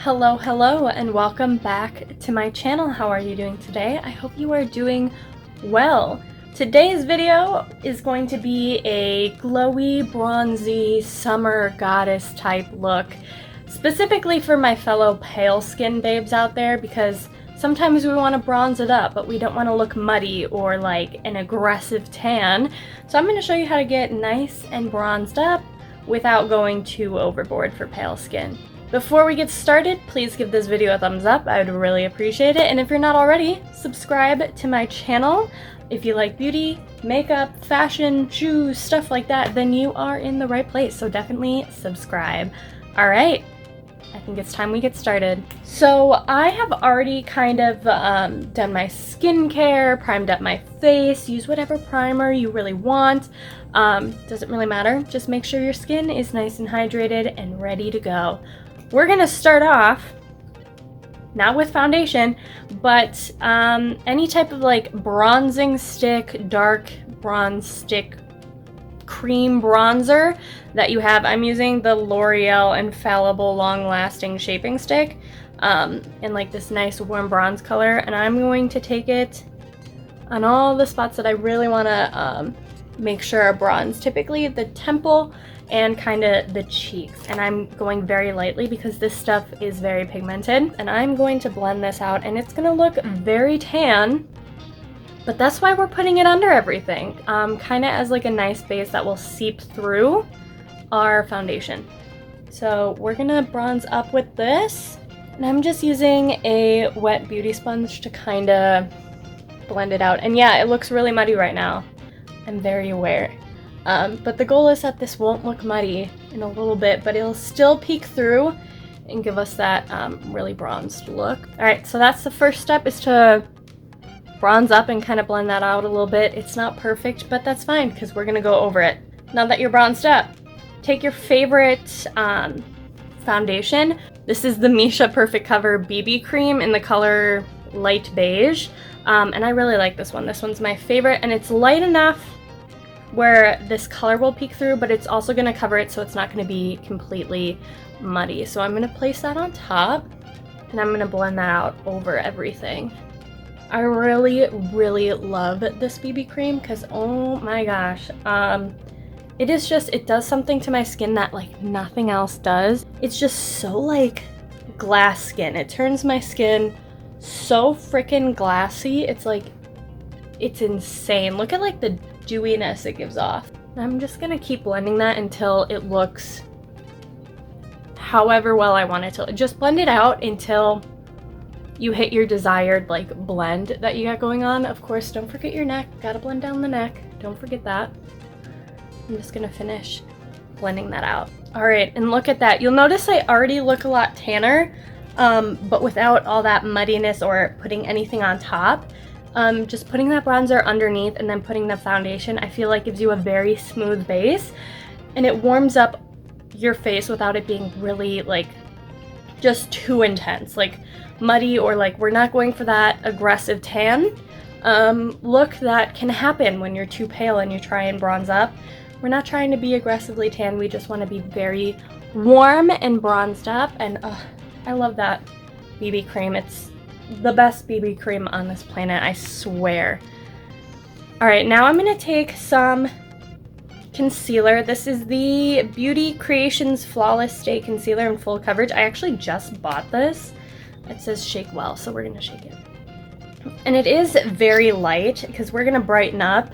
Hello, and welcome back to my channel. How are you doing today? I hope you are doing well. Today's video is going to be a glowy, bronzy, summer goddess type look, specifically for my fellow pale skin babes out there, because sometimes we want to bronze it up, but we don't want to look muddy or like an aggressive tan. So I'm going to show you how to get nice and bronzed up without going too overboard for pale skin. Before we get started, please give this video a thumbs up. I would really appreciate it. And if you're not already, subscribe to my channel. If you like beauty, makeup, fashion, shoes, stuff like that, then you are in the right place. So definitely subscribe. All right, I think it's time we get started. So I have already kind of done my skincare, primed up my face. Use whatever primer you really want. Doesn't really matter. Just make sure your skin is nice and hydrated and ready to go. We're gonna start off, not with foundation, but any type of like bronzing stick, dark bronze stick, cream bronzer that you have. I'm using the L'Oreal Infallible Long Lasting Shaping Stick in like this nice warm bronze color, and I'm going to take it on all the spots that I really wanna make sure are bronze, typically the temple and kind of the cheeks, and I'm going very lightly because this stuff is very pigmented, and I'm going to blend this out, and it's gonna look very tan, but that's why we're putting it under everything, kind of as like a nice base that will seep through our foundation. So we're gonna bronze up with this, and I'm just using a wet beauty sponge to kind of blend it out. And yeah, it looks really muddy right now, I'm very aware. But the goal is that this won't look muddy in a little bit, but it'll still peek through and give us that really bronzed look. Alright, so that's the first step, is to bronze up and kind of blend that out a little bit. It's not perfect, but that's fine because we're going to go over it. Now that you're bronzed up, take your favorite foundation. This is the Misha Perfect Cover BB Cream in the color light beige. And I really like this one. This one's my favorite, and it's light enough where this color will peek through, but it's also going to cover it so it's not going to be completely muddy. So I'm going to place that on top, and I'm going to blend that out over everything. I really love this BB cream because, oh my gosh, it does something to my skin that like nothing else does. It's just so like glass skin. It turns my skin so freaking glassy. It's like, it's insane. Look at like the dewiness it gives off. I'm just gonna keep blending that until it looks however well I want it to. Just blend it out until you hit your desired like blend that you got going on. Of course, don't forget your neck. Gotta blend down the neck. Don't forget that. I'm just gonna finish blending that out. All right, and look at that. You'll notice I already look a lot tanner, but without all that muddiness or putting anything on top. Just putting that bronzer underneath and then putting the foundation, I feel like gives you a very smooth base, and it warms up your face without it being really like just too intense, like muddy, or like we're not going for that aggressive tan look that can happen when you're too pale and you try and bronze up. We're not trying to be aggressively tan, we just want to be very warm and bronzed up, and I love that BB cream. It's the best BB cream on this planet, I swear. Alright, now I'm going to take some concealer. This is the Beauty Creations Flawless Stay Concealer in Full Coverage. I actually just bought this. It says shake well, so we're going to shake it. And it is very light because we're going to brighten up.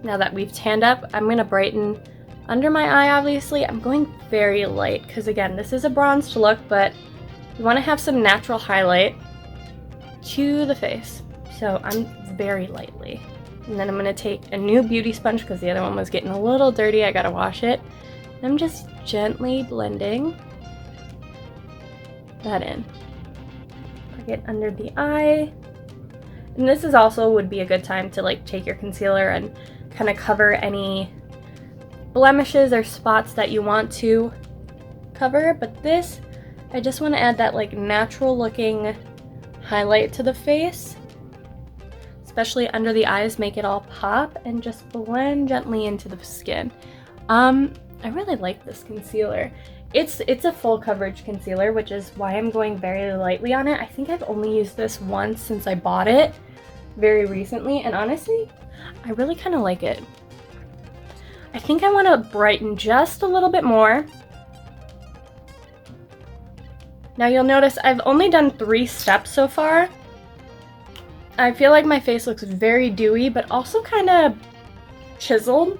Now that we've tanned up, I'm going to brighten under my eye, obviously. I'm going very light because, again, this is a bronzed look, but you want to have some natural highlight to the face. So I'm very lightly. And then I'm going to take a new beauty sponge because the other one was getting a little dirty. I got to wash it. I'm just gently blending that in. Put it under the eye. And this is also would be a good time to like take your concealer and kind of cover any blemishes or spots that you want to cover. But this, I just want to add that like natural looking highlight to the face, especially under the eyes, make it all pop, and just blend gently into the skin. I really like this concealer. It's a full coverage concealer, which is why I'm going very lightly on it. I think I've only used this once since I bought it very recently, and honestly, I really kind of like it. I think I want to brighten just a little bit more. Now you'll notice I've only done 3 steps so far. I feel like my face looks very dewy, but also kind of chiseled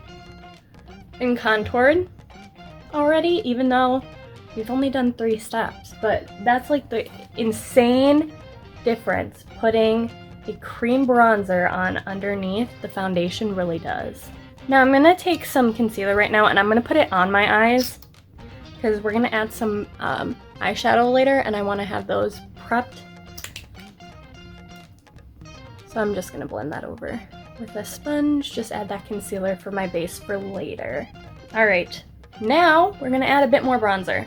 and contoured already, even though we've only done 3 steps. But that's like the insane difference putting a cream bronzer on underneath the foundation really does. Now I'm gonna take some concealer right now and I'm gonna put it on my eyes because we're gonna add some eyeshadow later and I want to have those prepped. So I'm just gonna blend that over with a sponge, just add that concealer for my base for later. All right, now we're gonna add a bit more bronzer.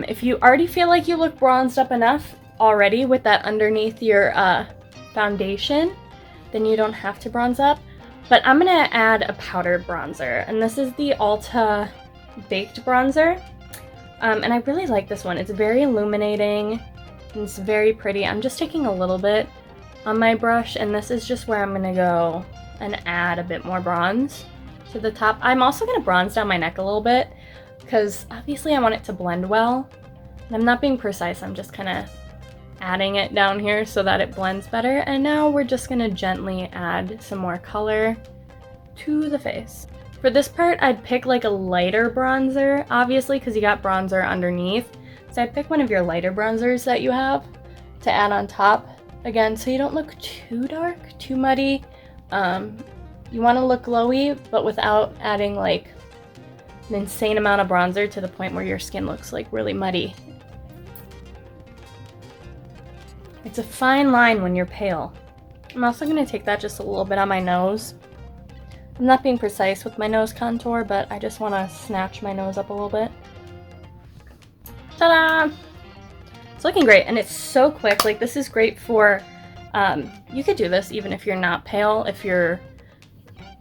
If you already feel like you look bronzed up enough already with that underneath your foundation, then you don't have to bronze up. But I'm gonna add a powdered bronzer, and this is the Ulta Baked Bronzer. And I really like this one. It's very illuminating, and it's very pretty. I'm just taking a little bit on my brush, and this is just where I'm gonna go and add a bit more bronze to the top. I'm also gonna bronze down my neck a little bit, because obviously I want it to blend well. And I'm not being precise, I'm just kind of adding it down here so that it blends better. And now we're just gonna gently add some more color to the face. For this part, I'd pick like a lighter bronzer, obviously, because you got bronzer underneath. So I'd pick one of your lighter bronzers that you have to add on top. Again, so you don't look too dark, too muddy. You want to look glowy, but without adding like an insane amount of bronzer to the point where your skin looks like really muddy. It's a fine line when you're pale. I'm also going to take that just a little bit on my nose. I'm not being precise with my nose contour, but I just want to snatch my nose up a little bit. Ta-da! It's looking great, and it's so quick. Like, this is great for, you could do this even if you're not pale. If you're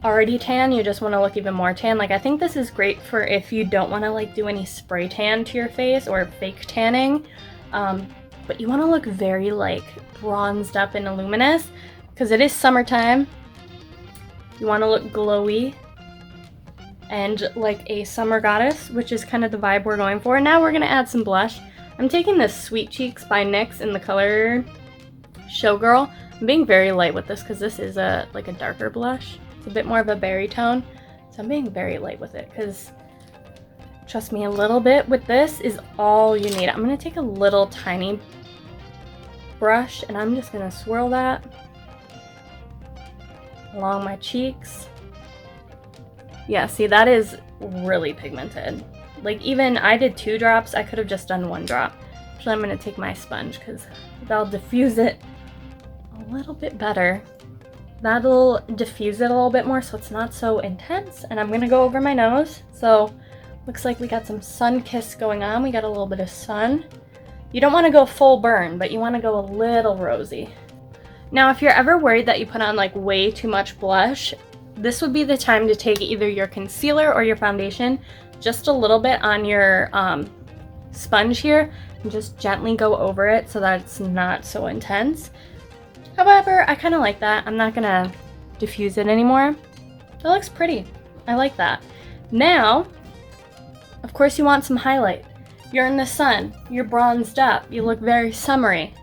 already tan, you just want to look even more tan. Like, I think this is great for if you don't want to, like, do any spray tan to your face or fake tanning. But you want to look very like bronzed up and luminous because it is summertime. You want to look glowy and like a summer goddess, which is kind of the vibe we're going for. Now we're going to add some blush. I'm taking this Sweet Cheeks by NYX in the color Showgirl. I'm being very light with this because this is like a darker blush. It's a bit more of a berry tone. So I'm being very light with it because trust me, a little bit with this is all you need. I'm going to take a little tiny brush and I'm just going to swirl that along my cheeks. Yeah, see, that is really pigmented. Like, even I did 2 drops. I could have just done 1 drop. Actually, I'm going to take my sponge because that'll diffuse it a little bit better. That'll diffuse it a little bit more so it's not so intense. And I'm going to go over my nose. So looks like we got some sun kiss going on. We got a little bit of sun. You don't want to go full burn, but you want to go a little rosy. Now, if you're ever worried that you put on like way too much blush, this would be the time to take either your concealer or your foundation, just a little bit on your sponge here, and just gently go over it so that it's not so intense. However, I kind of like that. I'm not going to diffuse it anymore. It looks pretty. I like that. Now, of course, you want some highlight. You're in the sun, you're bronzed up, you look very summery,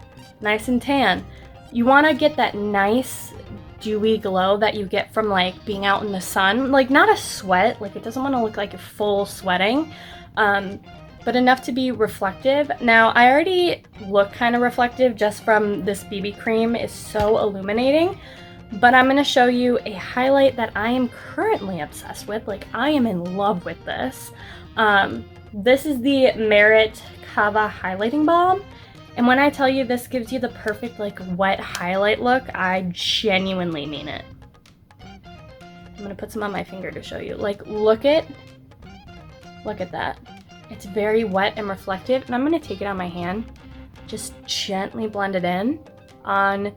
nice and tan. You want to get that nice dewy glow that you get from like being out in the sun. Like, not a sweat, like it doesn't want to look like you're full sweating, but enough to be reflective. Now, I already look kind of reflective just from this BB cream. It's so illuminating, but I'm going to show you a highlight that I am currently obsessed with. Like, I am in love with this. This is the Merit Cava Highlighting Balm. And when I tell you this gives you the perfect like wet highlight look, I genuinely mean it. I'm gonna put some on my finger to show you. Like, look at that. It's very wet and reflective, and I'm gonna take it on my hand, just gently blend it in on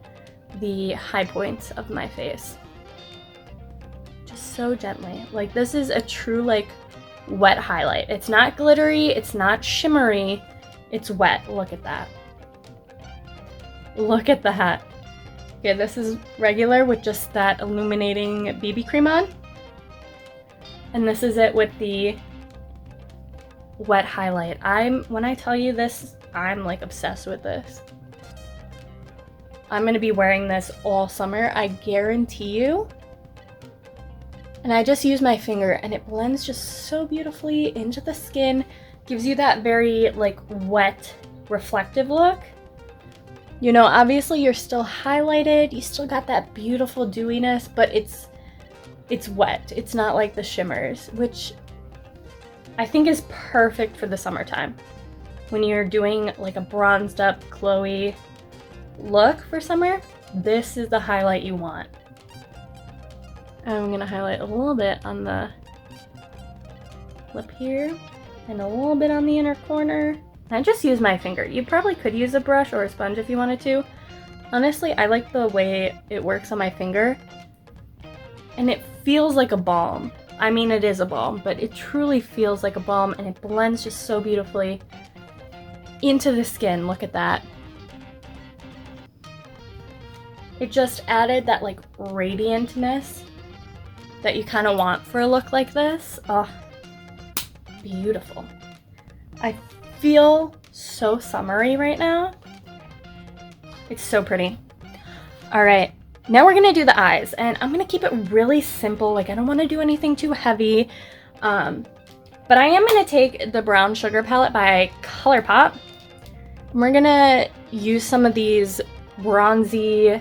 the high points of my face. Just so gently. Like, this is a true like wet highlight. It's not glittery, it's not shimmery, it's wet. Look at that. Look at that. Okay, this is regular with just that illuminating BB cream on. And this is it with the wet highlight. When I tell you this, I'm like obsessed with this. I'm gonna be wearing this all summer, I guarantee you. And I just use my finger and it blends just so beautifully into the skin, gives you that very like wet, reflective look. You know, obviously you're still highlighted, you still got that beautiful dewiness, but it's wet. It's not like the shimmers, which I think is perfect for the summertime. When you're doing like a bronzed up, glowy look for summer, this is the highlight you want. I'm gonna highlight a little bit on the lip here and a little bit on the inner corner. I just use my finger. You probably could use a brush or a sponge if you wanted to. Honestly, I like the way it works on my finger. And it feels like a balm. I mean, it is a balm, but it truly feels like a balm and it blends just so beautifully into the skin. Look at that. It just added that like radiantness that you kind of want for a look like this. Oh, beautiful. I feel so summery right now. It's so pretty. All right, now we're gonna do the eyes, and I'm gonna keep it really simple. Like, I don't want to do anything too heavy, but I am gonna take the Brown Sugar palette by Colourpop, and we're gonna use some of these bronzy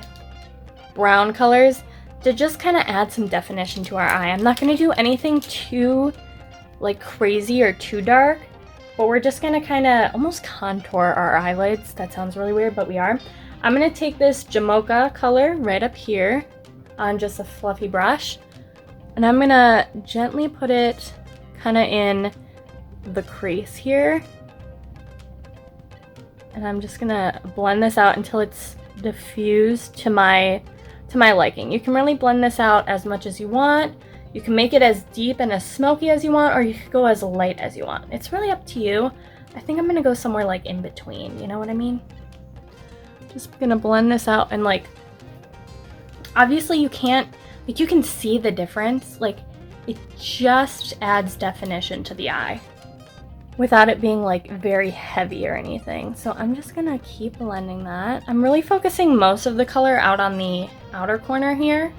brown colors to just kind of add some definition to our eye. I'm not gonna do anything too like crazy or too dark, but we're just gonna kind of almost contour our eyelids. That sounds really weird, but we are. I'm gonna take this Jamocha color right up here on just a fluffy brush, and I'm gonna gently put it kind of in the crease here. And I'm just gonna blend this out until it's diffused to my liking. You can really blend this out as much as you want. You can make it as deep and as smoky as you want, or you could go as light as you want. It's really up to you. I think I'm gonna go somewhere like in between, you know what I mean? Just gonna blend this out, and like, obviously you can't, like, you can see the difference. Like, it just adds definition to the eye without it being like very heavy or anything. So I'm just gonna keep blending that. I'm really focusing most of the color out on the outer corner here.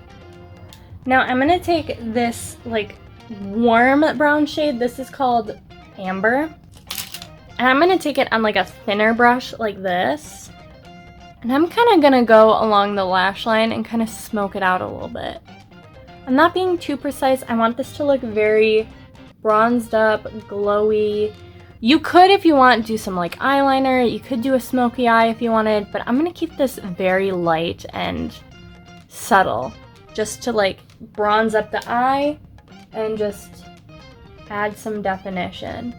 Now I'm gonna take this like warm brown shade. This is called Amber. And I'm gonna take it on like a thinner brush like this. And I'm kind of gonna go along the lash line and kind of smoke it out a little bit. I'm not being too precise. I want this to look very bronzed up, glowy. You could, if you want, do some like eyeliner. You could do a smoky eye if you wanted, but I'm gonna keep this very light and subtle, just to like bronze up the eye and just add some definition,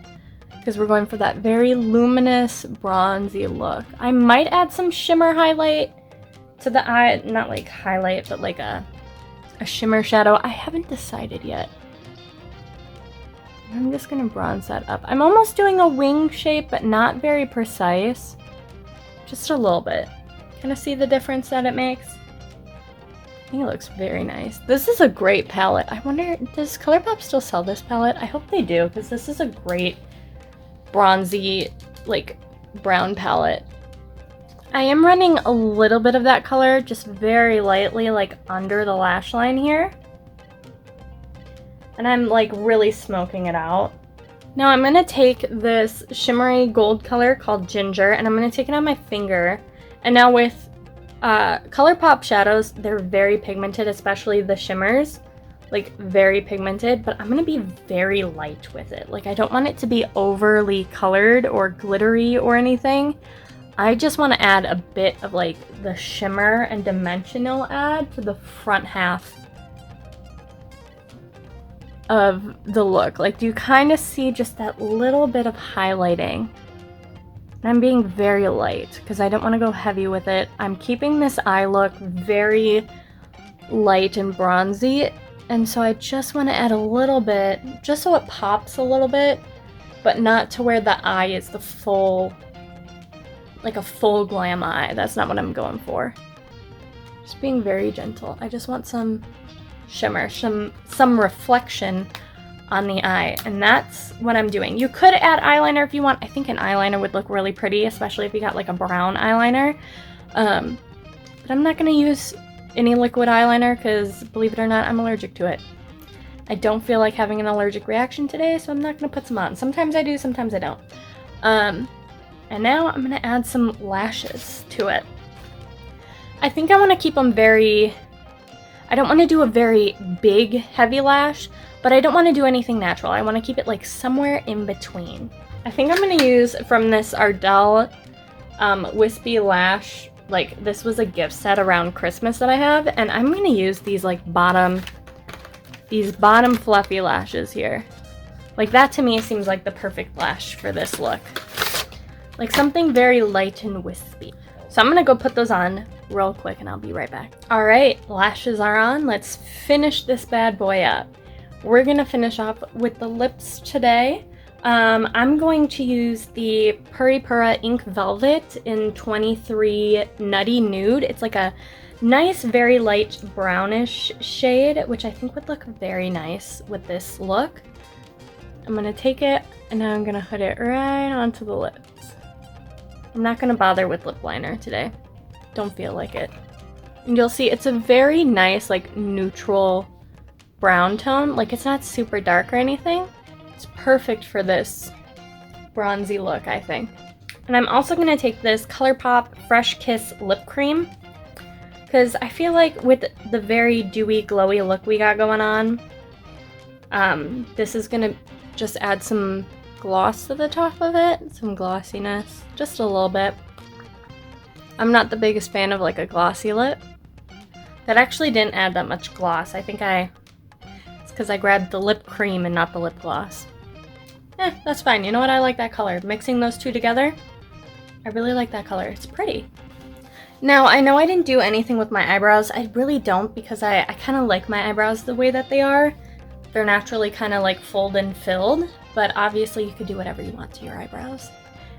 because we're going for that very luminous bronzy look. I might add some shimmer highlight to the eye, not like highlight, but like a shimmer shadow. I haven't decided yet. I'm just gonna bronze that up. I'm almost doing a wing shape, but not very precise. Just a little bit. Kind of see the difference that it makes? I think it looks very nice. This is a great palette. I wonder, does Colourpop still sell this palette? I hope they do, because this is a great bronzy, like, brown palette. I am running a little bit of that color, just very lightly, like, under the lash line here. And I'm like really smoking it out. Now I'm gonna take this shimmery gold color called Ginger, and I'm gonna take it on my finger. And now with Colourpop shadows, they're very pigmented, especially the shimmers, like very pigmented, but I'm gonna be very light with it. Like, I don't want it to be overly colored or glittery or anything. I just want to add a bit of like the shimmer and dimensional add to the front half of the look. Like, do you kind of see just that little bit of highlighting? And I'm being very light because I don't want to go heavy with it. I'm keeping this eye look very light and bronzy, And so I just want to add a little bit, just so it pops a little bit, but not to where the eye is the full, like a full glam eye. That's not what I'm going for. Just being very gentle. I just want some shimmer, some reflection on the eye, and that's what I'm doing. You could add eyeliner if you want. I think an eyeliner would look really pretty, especially if you got like a brown eyeliner. But I'm not going to use any liquid eyeliner because, believe it or not, I'm allergic to it. I don't feel like having an allergic reaction today, so I'm not going to put some on. Sometimes I do, sometimes I don't. And now I'm going to add some lashes to it. I think I want to keep them very... I don't want to do a very big, heavy lash, but I don't want to do anything natural. I want to keep it like somewhere in between. I think I'm going to use from this Ardell Wispy Lash. Like, this was a gift set around Christmas that I have, and I'm going to use these like bottom fluffy lashes here. Like, that to me seems like the perfect lash for this look. Like something very light and wispy. So I'm going to go put those on real quick and I'll be right back. All right, lashes are on. Let's finish this bad boy up. We're going to finish off with the lips today. I'm going to use the Puri Pura Ink Velvet in 23 Nutty Nude. It's like a nice, very light brownish shade, which I think would look very nice with this look. I'm going to take it and now I'm going to put it right onto the lips. I'm not going to bother with lip liner today. Don't feel like it. And you'll see it's a very nice, like, neutral brown tone. Like, it's not super dark or anything. It's perfect for this bronzy look, I think. And I'm also going to take this Colourpop Fresh Kiss Lip Cream, because I feel like with the very dewy, glowy look we got going on, this is going to just add some gloss to the top of it, some glossiness, just a little bit. I'm not the biggest fan of like a glossy lip. That actually didn't add that much gloss. I think it's because I grabbed the lip cream and not the lip gloss. That's fine. You know what? I like that color. Mixing those two together, I really like that color. It's pretty. Now, I know I didn't do anything with my eyebrows. I really don't, because I kind of like my eyebrows the way that they are. They're naturally kind of like full and filled, but obviously you could do whatever you want to your eyebrows.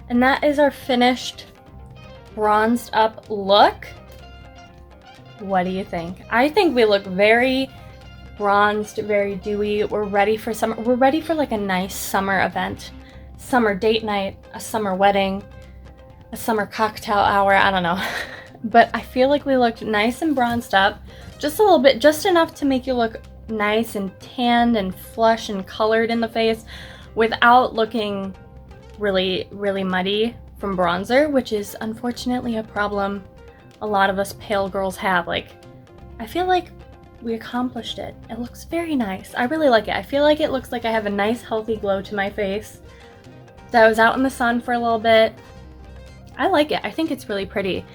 And that is our finished bronzed up look. What do you think? I think we look very bronzed, very dewy. We're ready for summer. We're ready for like a nice summer event. Summer date night, a summer wedding, a summer cocktail hour, I don't know. But I feel like we looked nice and bronzed up. Just a little bit, just enough to make you look nice and tanned and flush and colored in the face without looking really, really muddy from bronzer, which is unfortunately a problem a lot of us pale girls have. Like, I feel like we accomplished it. It looks very nice. I really like it. I feel like it looks like I have a nice healthy glow to my face. So I was out in the sun for a little bit. I like it. I think it's really pretty.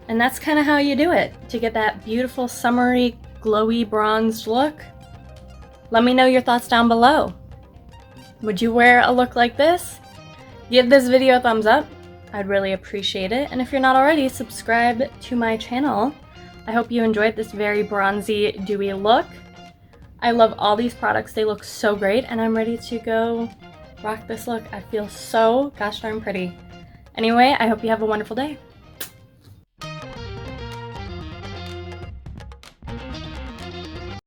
And that's kind of how you do it to get that beautiful summery, glowy, bronzed look. Let me know your thoughts down below. Would you wear a look like this? Give this video a thumbs up. I'd really appreciate it. And if you're not already, subscribe to my channel. I hope you enjoyed this very bronzy, dewy look. I love all these products. They look so great, and I'm ready to go rock this look. I feel so gosh darn pretty. Anyway, I hope you have a wonderful day.